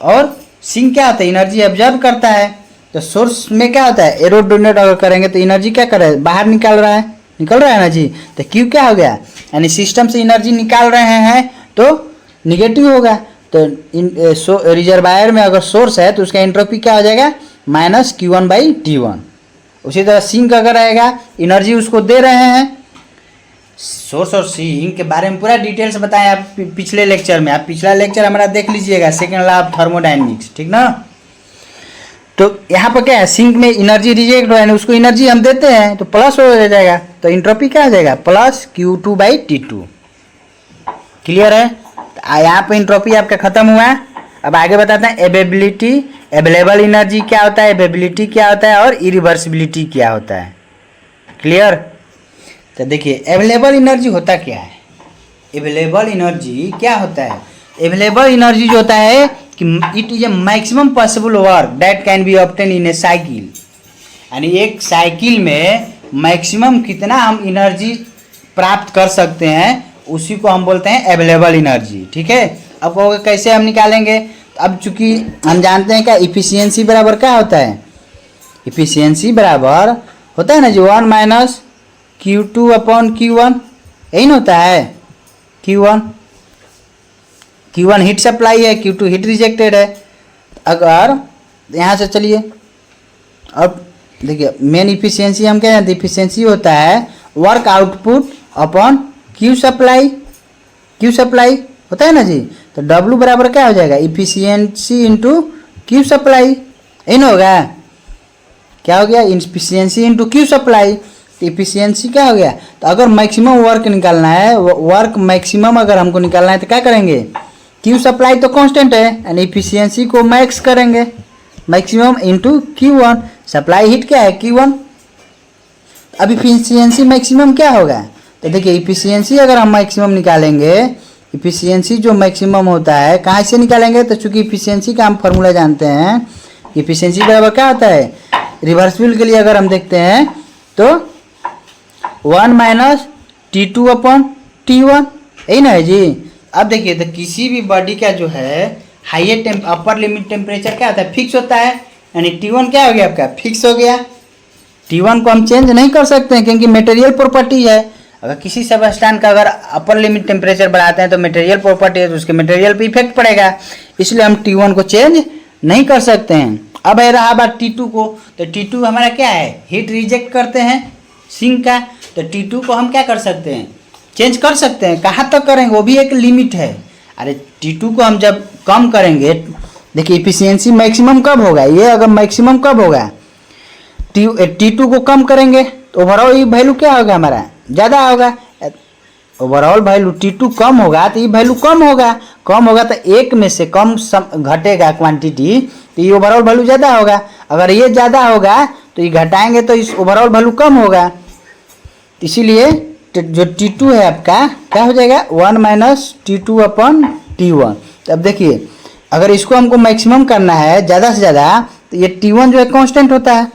और सिंक क्या होता है, एनर्जी ऑब्जर्व करता है। तो सोर्स में क्या होता है, एरो डोनेट अगर करेंगे तो एनर्जी क्या कर रहा है, बाहर निकल रहा है ना जी। तो क्यू क्या हो गया, यानी सिस्टम से एनर्जी निकाल रहे हैं तो निगेटिव होगा। तो रिजर्वायर में अगर सोर्स है तो उसका एंट्रोपी क्या हो जाएगा, -Q1/T1। उसी तरह सिंक अगर रहेगा, एनर्जी उसको दे रहे हैं। सोर्स और सिंक के बारे में पूरा डिटेल्स बताएं आप पिछले लेक्चर में। आप पिछला लेक्चर हमारा देख लीजिएगा, सेकेंड लॉ ऑफ थर्मोडायनेमिक्स, ठीक ना। तो यहाँ पर क्या है, सिंक में एनर्जी रिजेक्ट हो, उसको एनर्जी हम देते हैं तो प्लस हो जाएगा। तो एंट्रोपी क्या हो जाएगा, +Q2/T2। क्लियर है। यहाँ पे एंट्रोपी आपका खत्म हुआ। अब आगे बताते हैं एवेबिलिटी। अवेलेबल एनर्जी क्या होता है, एवेबिलिटी क्या होता है, और इरिवर्सिबिलिटी क्या होता है। क्लियर। तो देखिए अवेलेबल एनर्जी होता क्या है, अवेलेबल एनर्जी क्या होता है, अवेलेबल एनर्जी जो होता है कि it is a maximum possible work that can be obtain in a cycle. यानी एक साइकिल में मैक्सिमम कितना हम एनर्जी प्राप्त कर सकते हैं उसी को हम बोलते हैं अवेलेबल एनर्जी, ठीक है। अब कहोगे कैसे हम निकालेंगे, तो अब चूंकि हम जानते हैं क्या इफिशियंसी बराबर क्या होता है, इफिशियंसी बराबर होता है ना जो 1 - Q2/Q1, यही ना होता है। Q1 हीट सप्लाई है, Q2 हीट रिजेक्टेड है। अगर यहाँ से चलिए अब देखिए मेन इफिशियंसी हम क्या जानते हैं, इफिशियंसी होता है work output upon Q supply होता है ना जी। तो W बराबर क्या हो जाएगा, इफिशियंसी इंटू क्यू सप्लाई, यही ना होगा। क्या हो गया, इफिशियंसी इंटू क्यू सप्लाई। तो इफिशियंसी क्या हो गया, तो अगर मैक्सिमम वर्क निकालना है, वर्क मैक्सिमम अगर हमको निकालना है तो क्या करेंगे, क्यू सप्लाई तो कांस्टेंट है यानी इफिशियंसी को मैक्स करेंगे, maximum into Q1। Supply heat क्या है Q1। अब इफिशियंसी मैक्सिमम क्या होगा, तो देखिए इफिशियंसी अगर हम मैक्सिमम निकालेंगे, इफिशियंसी जो मैक्सिमम होता है कहाँ से निकालेंगे, तो चूंकि इफिशियंसी का हम फार्मूला जानते हैं, इफिशियंसी बराबर क्या होता है, रिवर्सिबल के लिए अगर हम देखते हैं तो 1 - T2/T1, यही ना है जी। अब देखिए तो किसी भी बॉडी का जो है हाईएस्ट अपर लिमिट टेम्परेचर क्या होता है, फिक्स होता है। यानी T1 क्या हो गया आपका, फिक्स हो गया। T1 को हम चेंज नहीं कर सकते हैं क्योंकि मटेरियल प्रॉपर्टी है। अगर किसी सबस्टेंस का अगर अपर लिमिट टेम्परेचर बढ़ाते हैं तो मटेरियल प्रॉपर्टी है, तो उसके मटेरियल पे इफेक्ट पड़ेगा, इसलिए हम T1 को चेंज नहीं कर सकते हैं। अब है रहा बात T2 को, तो T2 हमारा क्या है, हीट रिजेक्ट करते हैं सिंक का। तो T2 को हम क्या कर सकते हैं, चेंज कर सकते हैं। कहाँ तक करेंगे, वो भी एक लिमिट है। अरे T2 को हम जब कम करेंगे, देखिए इफिशियंसी मैक्सिमम कब होगा, ये अगर मैक्सिमम कब होगा, T2 को कम करेंगे तो ओवरऑल ये वैल्यू क्या होगा, हमारा ज़्यादा होगा। ओवरऑल वैल्यू T2 कम होगा तो ये वैल्यू कम होगा तो एक में से कम घटेगा क्वांटिटी, तो ये ओवरऑल वैल्यू ज़्यादा होगा। अगर ये ज़्यादा होगा तो ये घटाएंगे तो इस ओवरऑल वैल्यू कम होगा। इसीलिए जो T2 है आपका क्या हो जाएगा, 1 माइनस T2 अपन T1। तो अब देखिए अगर इसको हमको मैक्सिमम करना है ज़्यादा से ज़्यादा, तो ये T1 जो है कांस्टेंट होता है।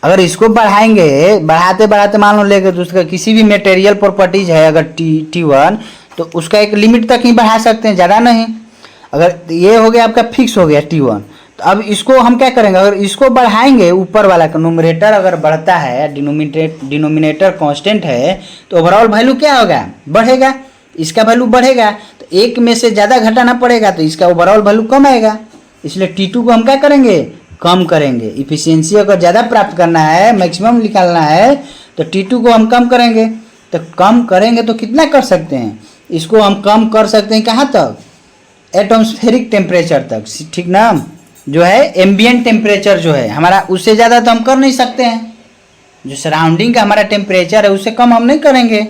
अगर इसको बढ़ाएंगे, बढ़ाते बढ़ाते मान लो लेके दूसरा किसी भी मटेरियल प्रॉपर्टीज है अगर T1, तो उसका एक लिमिट तक ही बढ़ा सकते हैं, ज़्यादा नहीं। अगर ये हो गया आपका फिक्स हो गया T1, तो अब इसको हम क्या करेंगे, अगर इसको बढ़ाएंगे ऊपर वाला का न्यूमरेटर अगर बढ़ता है, डिनोमिनेटर कांस्टेंट है, तो ओवरऑल वैल्यू क्या होगा, बढ़ेगा, इसका वैल्यू बढ़ेगा। तो एक में से ज़्यादा घटाना पड़ेगा तो इसका ओवरऑल वैल्यू कम आएगा। इसलिए T2 को हम क्या करेंगे, कम करेंगे। इफिशियंसी अगर ज़्यादा प्राप्त करना है, मैक्सिमम निकालना है, तो T2 को हम कम करेंगे। तो कम करेंगे तो कितना कर सकते हैं, इसको हम कम कर सकते हैं कहाँ तक, एटमॉस्फेरिक टेम्परेचर तक, ठीक ना, जो है एम्बिएंट टेम्परेचर जो है हमारा, उससे ज़्यादा तो हम कर नहीं सकते हैं। जो सराउंडिंग का हमारा टेम्परेचर है उससे कम हम नहीं करेंगे।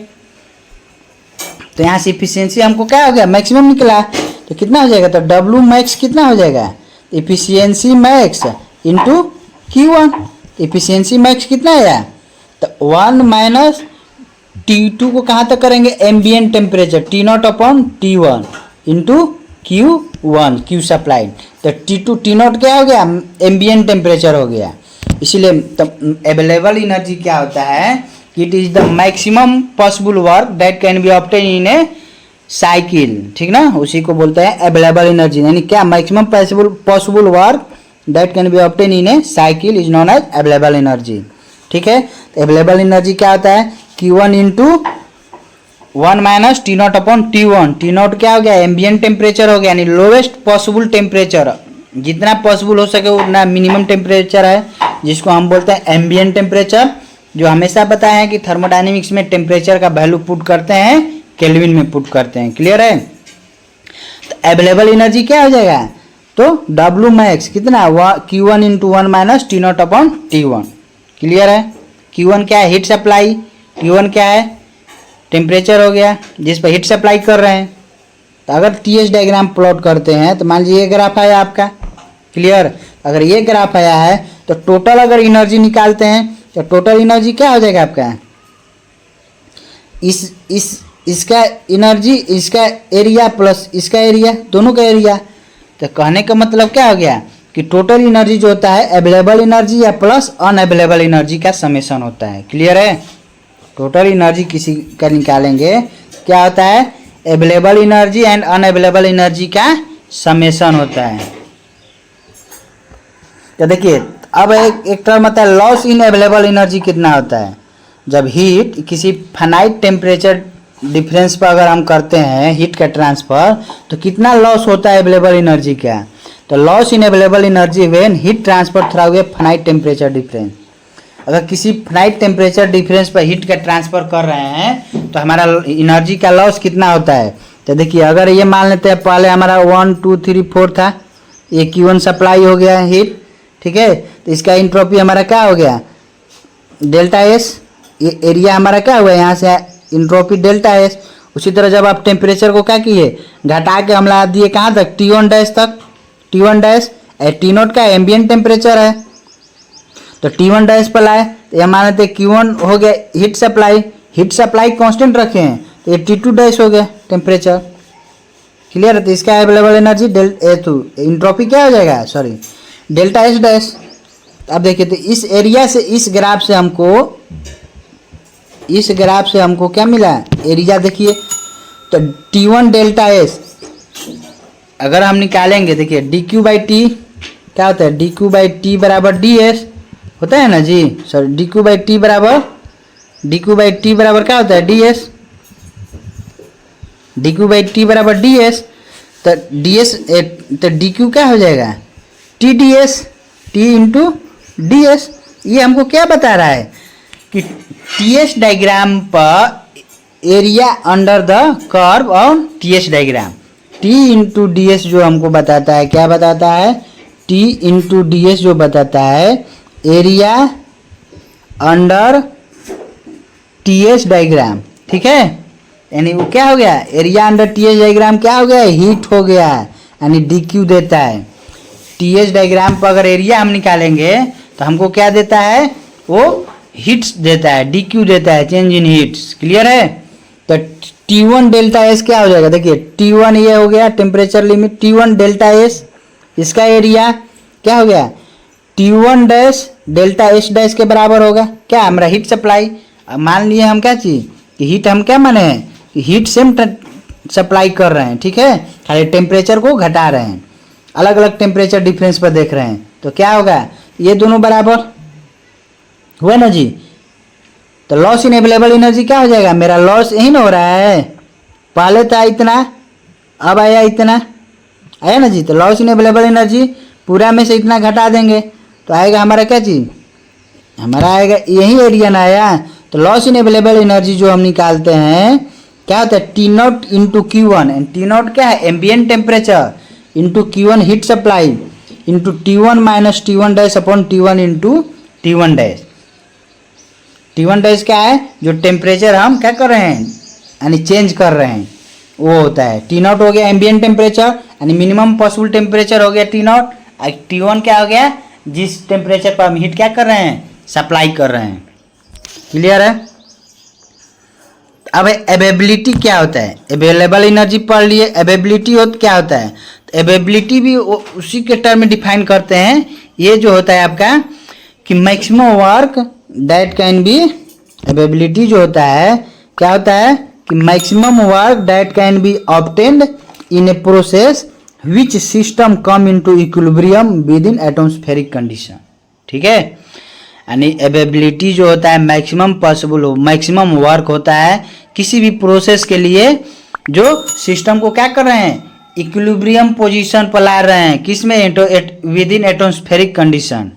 तो यहाँ से इफिशियंसी हमको क्या हो गया, मैक्सिमम निकला। तो कितना हो जाएगा, तो W मैक्स कितना हो जाएगा, efficiency max into Q1। Efficiency max कितना आया, तो 1 माइनस T2 को कहाँ तक करेंगे, ambient temperature T0 upon T1 into Q1, Q supplied. तो T0 क्या हो गया, एम्बिएंट टेम्परेचर हो गया। इसीलिए अवेलेबल एनर्जी क्या होता है कि it is the maximum possible work that can be obtain in a cycle, ठीक ना, उसी को बोलते हैं अवेलेबल एनर्जी। यानी क्या, maximum possible work that can be obtain in a cycle is known as available energy, ठीक है। तो अवेलेबल एनर्जी क्या होता है, Q1 into 1 minus T0 upon T1। T0 क्या हो गया, एम्बिएंट टेम्परेचर हो गया, यानी लोवेस्ट पॉसिबल टेम्परेचर, जितना पॉसिबल हो सके उतना मिनिमम टेम्परेचर है, जिसको हम बोलते हैं एम्बिएंट टेम्परेचर। जो हमेशा बताया है कि थर्मोडायनेमिक्स में टेम्परेचर का वैल्यू पुट करते हैं केल्विन में पुट करते हैं, क्लियर है। तो अवेलेबल एनर्जी क्या हो जाएगा, तो W मैक्स कितना, Q1 into 1 minus T0 upon T1, clear है। Q1 क्या है, हीट सप्लाई, T1 क्या है, टेम्परेचर हो गया जिस पर हीट सप्लाई कर रहे हैं। तो अगर TS डायग्राम प्लॉट करते हैं तो मान लीजिए ये ग्राफ आया आपका, क्लियर। अगर ये ग्राफ आया है तो टोटल अगर एनर्जी निकालते हैं तो टोटल एनर्जी क्या हो जाएगा आपका, इसका एनर्जी, इसका एरिया प्लस इसका एरिया, दोनों का एरिया। तो कहने का मतलब क्या हो गया कि टोटल एनर्जी जो होता है अवेलेबल एनर्जी या प्लस अनअवेलेबल एनर्जी का समेशन होता है, क्लियर है। टोटल एनर्जी किसी का निकालेंगे क्या होता है, available energy and unavailable energy का समेशन होता है। तो देखिए अब एक टर्म आता है लॉस इन अवेलेबल एनर्जी कितना होता है, जब हीट किसी फाइनाइट टेम्परेचर डिफरेंस पर अगर हम करते हैं हीट का ट्रांसफर, तो कितना लॉस होता है अवेलेबल एनर्जी का। तो loss in available energy when heat transfer through a finite temperature difference. अगर किसी फाइनाइट टेम्परेचर डिफरेंस पर हीट का ट्रांसफर कर रहे हैं तो हमारा एनर्जी का लॉस कितना होता है। तो देखिए अगर ये मान लेते हैं पहले हमारा 1 2 3 4 था, ये Q1 सप्लाई हो गया हीट, ठीक है। तो इसका इंट्रोपी हमारा क्या हो गया, डेल्टा एस। ये एरिया हमारा क्या हुआ, यहाँ से इंट्रोपी डेल्टा एस। उसी तरह जब आप टेम्परेचर को क्या किए, घटा के हम ला दिए कहाँ तक, T1 डैश तक। T1 डैश T0 का एम्बिएंट टेम्परेचर है, तो T1 डैश पर लाए तो ये मान लेते Q1 हो गया heat supply, heat supply constant रखे हैं तो ये T2 डैश हो गया टेम्परेचर, क्लियर है। तो इसका अवेलेबल एनर्जी इंट्रोपी क्या हो जाएगा, सॉरी डेल्टा एस डैश। अब देखिए तो इस एरिया से इस ग्राफ से हमको क्या मिला, एरिया देखिए। तो T1 डेल्टा एस अगर हम निकालेंगे, देखिए dq बाई टी क्या होता है, dq बाई टी बराबर ds होता है ना जी, सॉरी dq बाई टी बराबर क्या होता है, ds। dq बाई टी बराबर ds, तो ds तो dq क्या हो जाएगा, tds, t इंटू ds। ये हमको क्या बता रहा है कि TS डायग्राम पर area under the curve on TS diagram, T into D S जो हमको बताता है, क्या बताता है, T इंटू डी एस जो बताता है एरिया अंडर टीएस डायग्राम, ठीक है। यानी वो क्या हो गया, एरिया अंडर टीएस डायग्राम क्या हो गया, हीट हो गया, यानी डी क्यू देता है। टीएस डायग्राम पर अगर एरिया हम निकालेंगे तो हमको क्या देता है, वो हीट्स देता है, डी क्यू देता है, चेंज इन हीट्स। क्लियर है। तो T1 डेल्टा एस क्या हो जाएगा, देखिए T1 ये हो गया temperature limit, T1 delta S, इसका एरिया क्या हो गया, T1 dash delta S dash के बराबर होगा क्या, हमारा हीट सप्लाई। मान लिए हम क्या चीज कि हीट हम क्या माने हैं कि हीट सेम सप्लाई कर रहे हैं, ठीक है, खाली टेम्परेचर को घटा रहे हैं, अलग अलग टेम्परेचर डिफरेंस पर देख रहे हैं। तो क्या होगा, ये दोनों बराबर हुआ ना जी। तो लॉस इन अवेलेबल एनर्जी क्या हो जाएगा, मेरा लॉस यही ना हो रहा है, पहले था इतना अब आया इतना, आया ना जी। तो लॉस इन अवेलेबल एनर्जी पूरा में से इतना घटा देंगे तो आएगा हमारा क्या चीज, हमारा आएगा यही एरिया ना आया। तो लॉस इन अवेलेबल एनर्जी जो हम निकालते हैं क्या होता है, T not into Q one, and T not क्या है, ambient temperature into Q one heat supply into T1 minus T1 dash upon T1 into T1 dash. T1 dash क्या है, जो टेम्परेचर हम क्या कर रहे हैं, यानी चेंज कर रहे हैं, वो होता है। टी नॉट हो गया एम्बियंट टेम्परेचर, यानी मिनिमम पॉसिबल टेम्परेचर हो गया टी नॉट। T1 क्या हो गया, जिस टेम्परेचर पर हम हीट क्या कर रहे हैं, सप्लाई कर रहे हैं। क्लियर है। अब अवेलेबिलिटी क्या होता है, अवेलेबल एनर्जी पढ़ लिए, अवेलेबिलिटी क्या होता है, तो अवेलेबिलिटी भी उसी के टर्म में डिफाइन करते हैं। ये जो होता है आपका कि maximum work that can B, availability जो होता है क्या होता है कि maximum work that can B obtained in a process which system come into equilibrium with in atmospheric condition, ठीक है। यानी अवेलेबिलिटी जो होता है मैक्सिमम पॉसिबल हो, मैक्सिमम वर्क होता है किसी भी प्रोसेस के लिए जो सिस्टम को क्या कर रहे हैं, इक्विलिब्रियम पोजीशन पर ला रहे हैं, किसमें, विद इन एटमॉस्फेरिक कंडीशन।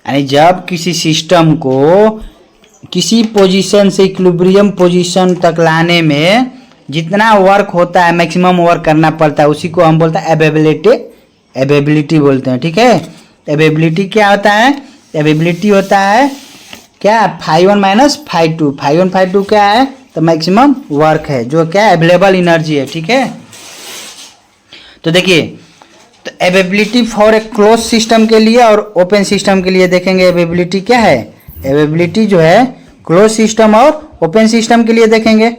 यानी जब किसी सिस्टम को किसी पोजीशन से इक्विलिब्रियम पोजीशन तक लाने में जितना वर्क होता है, मैक्सिमम वर्क करना पड़ता है, उसी को हम बोलते हैं अवेलेबिलिटी बोलते हैं, ठीक है। अवेलेबिलिटी क्या होता है, अवेलेबिलिटी होता है क्या, φ1 माइनस φ2, φ1 φ2 क्या है, तो मैक्सिमम वर्क है, जो क्या अवेलेबल एनर्जी है, ठीक है। तो देखिए, तो availability for a close system के लिए और ओपन सिस्टम के लिए देखेंगे अवेलेबिलिटी क्या है। अवेलेबिलिटी जो है क्लोज सिस्टम और ओपन सिस्टम के लिए देखेंगे।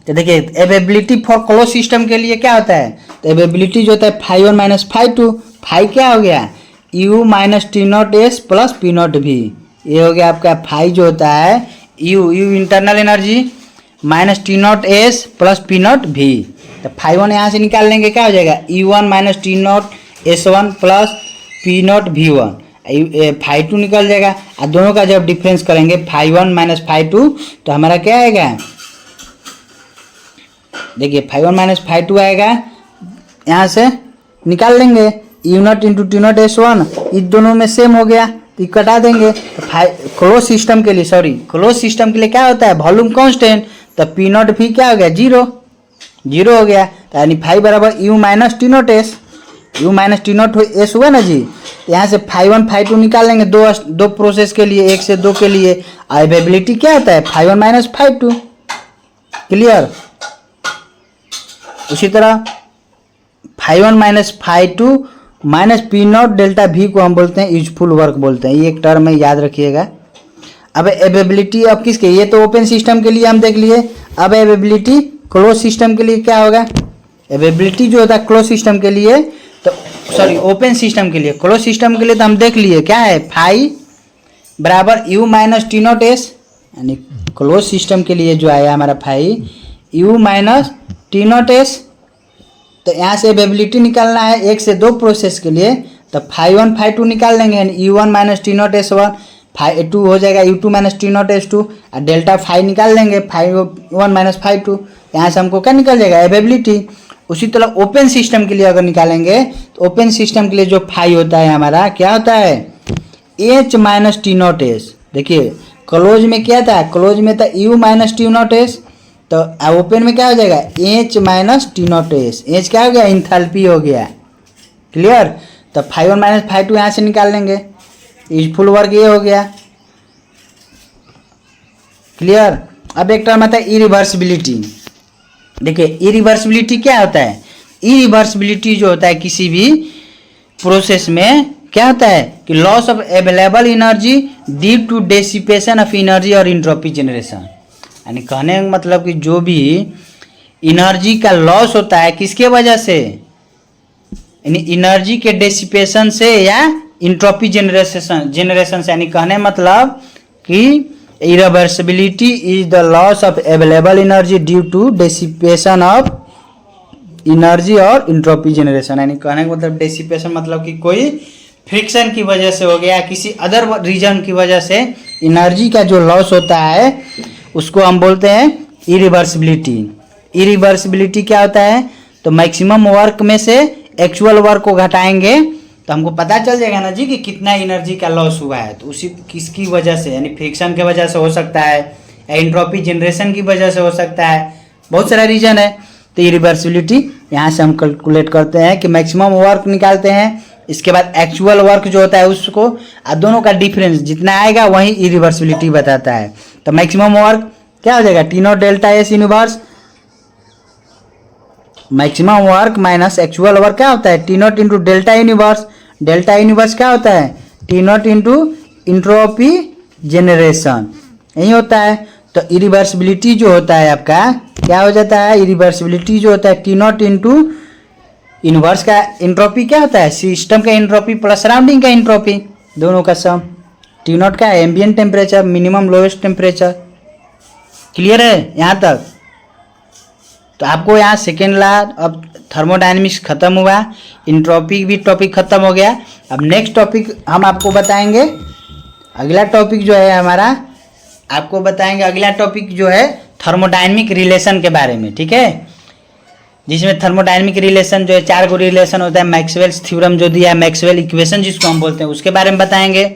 तो देखिए अवेलेबिलिटी फॉर क्लोज सिस्टम के लिए क्या होता है, तो अवेलेबिलिटी जो होता है φ1 माइनस φ2, फाई क्या हो गया, U minus t naught S plus P not भी, ये हो गया आपका फाई जो होता है U internal energy minus t naught S plus P not भी। तो φ1 यहाँ से निकाल लेंगे क्या हो जाएगा, U1 minus t not S1 plus P not V1, φ2 निकल जाएगा। और दोनों का जब डिफरेंस करेंगे φ1 माइनस φ2 तो हमारा क्या आएगा, देखिए φ1 माइनस φ2 आएगा, यहाँ से निकाल लेंगे U not into T not S1, इस दोनों में सेम हो गया तो कटा देंगे। तो क्लोज सिस्टम के लिए, क्लोज सिस्टम के लिए क्या होता है, वॉल्यूम कांस्टेंट, तो पी नॉट भी क्या हो गया, जीरो हो गया। तो यानी फाई बराबर U minus t naught S, U minus t naught S हुआ ना जी। तो यहाँ से φ1 φ2 निकाल लेंगे, दो प्रोसेस के लिए, 1 से 2 के लिए। अवेलेबिलिटी क्या होता है, φ1 माइनस φ2। क्लियर। उसी तरह φ1 minus φ2 minus P naught delta भी को हम बोलते हैं यूजफुल वर्क बोलते हैं, ये एक टर्म है, याद रखिएगा। अब अवेलेबिलिटी अब किसके, ये तो ओपन सिस्टम के लिए हम देख लिए। अब अवेलेबिलिटी क्लोज सिस्टम के लिए क्या होगा, अवेलेबिलिटी जो होता है क्लोज सिस्टम के लिए, तो ओपन सिस्टम के लिए, क्लोज सिस्टम के लिए तो हम देख लिए क्या है, फाई बराबर U minus t naught s, यानी क्लोज सिस्टम के लिए जो आया हमारा phi U minus t naught s. तो यहाँ से अवेलेबिलिटी निकालना है 1 से 2 प्रोसेस के लिए, तो φ1 φ2 निकाल लेंगे, यानी U1 minus t not S1, φ2 हो जाएगा U2 minus t not S2, और डेल्टा फाई निकाल लेंगे φ1 माइनस φ2, यहाँ से हमको क्या निकल जाएगा, अवेलेबिलिटी। उसी तरह ओपन सिस्टम के लिए अगर निकालेंगे तो ओपन सिस्टम के लिए जो फाई होता है हमारा क्या होता है, H minus t naught S. देखिए क्लोज में क्या था, क्लोज में था U minus t naught s, तो ओपन में क्या हो जाएगा, H minus t naught S. H क्या हो गया, इंथैल्पी हो गया। क्लियर। तो φ1 माइनस φ2 यहाँ से निकाल लेंगे, यूजफुल वर्क ये हो गया, क्लियर। अब एक टर्म आता है इरिवर्सिबिलिटी। देखिए इरिवर्सिबिलिटी क्या होता है, इरिवर्सिबिलिटी जो होता है किसी भी प्रोसेस में क्या होता है कि loss of available energy due to dissipation of energy और इंट्रोपी जनरेशन। यानी कहने का मतलब कि जो भी एनर्जी का लॉस होता है किसके वजह से, यानी एनर्जी के डेसिपेशन से या इंट्रोपी जनरेशन से। यानी कहने मतलब कि irreversibility is the loss of available energy due to dissipation of energy और इंट्रोपी जनरेशन। यानी कहने का मतलब डेसिपेशन मतलब कि कोई फ्रिक्शन की वजह से हो गया, किसी अदर रीजन की वजह से एनर्जी का जो लॉस होता है उसको हम बोलते हैं इरिवर्सिबिलिटी। इरिवर्सिबिलिटी क्या होता है, तो मैक्सिमम वर्क में से एक्चुअल वर्क को घटाएंगे तो हमको पता चल जाएगा ना जी कि कितना एनर्जी का लॉस हुआ है। तो उसी किसकी वजह से, यानी फ्रिक्शन की वजह से हो सकता है या इंट्रोपी जनरेशन की वजह से हो सकता है, बहुत सारा रीजन है। तो इरिवर्सिबिलिटी यहाँ से हम कैलकुलेट करते हैं कि मैक्सिमम वर्क निकालते हैं, इसके बाद एक्चुअल वर्क जो होता है उसको और दोनों का डिफरेंस जितना आएगा वही इरिवर्सिबिलिटी बताता है। तो मैक्सिमम वर्क क्या हो जाएगा, T not delta S universe, maximum work minus actual work क्या होता है T not into delta universe. Delta universe क्या होता है T not into entropy generation, यही होता है। तो इरिवर्सिबिलिटी जो होता है आपका क्या हो जाता है, इरिवर्सिबिलिटी जो होता है टी नॉट इंटू इनवर्स का इंट्रोपी क्या होता है, सिस्टम का इंट्रोपी प्लस सराउंडिंग का इंट्रोपी, दोनों का सम। टी नॉट का है ambient temperature, minimum lowest temperature. Clear है यहाँ तक। तो आपको यहाँ सेकेंड लॉ अब थर्मोडायनेमिक्स खत्म हुआ, इंट्रोपी भी टॉपिक खत्म हो गया। अब नेक्स्ट टॉपिक हम आपको बताएंगे, अगला टॉपिक जो है हमारा आपको बताएंगे, अगला टॉपिक जो है थर्मोडायनेमिक रिलेशन के बारे में, ठीक है। जिसमें थर्मोडायनेमिक रिलेशन जो है 4 रिलेशन होता है, मैक्सवेल्स थ्योरम जो दिया है, मैक्सवेल इक्वेशन जिसको हम बोलते हैं उसके बारे में बताएंगे,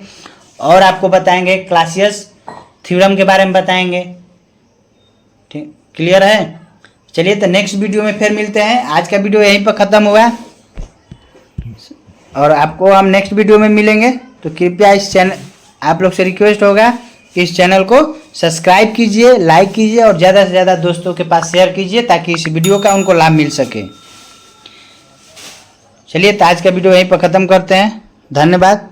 और आपको बताएंगे क्लासियस थ्योरम के बारे में बताएंगे, ठीक। क्लियर है। चलिए तो नेक्स्ट वीडियो में फिर मिलते हैं। आज का वीडियो यहीं पर ख़त्म हुआ और आपको हम नेक्स्ट वीडियो में मिलेंगे। तो कृपया इस चैनल, आप लोग से रिक्वेस्ट होगा कि इस चैनल को सब्सक्राइब कीजिए, लाइक कीजिए और ज़्यादा से ज़्यादा दोस्तों के पास शेयर कीजिए ताकि इस वीडियो का उनको लाभ मिल सके। चलिए तो आज का वीडियो यहीं पर ख़त्म करते हैं। धन्यवाद।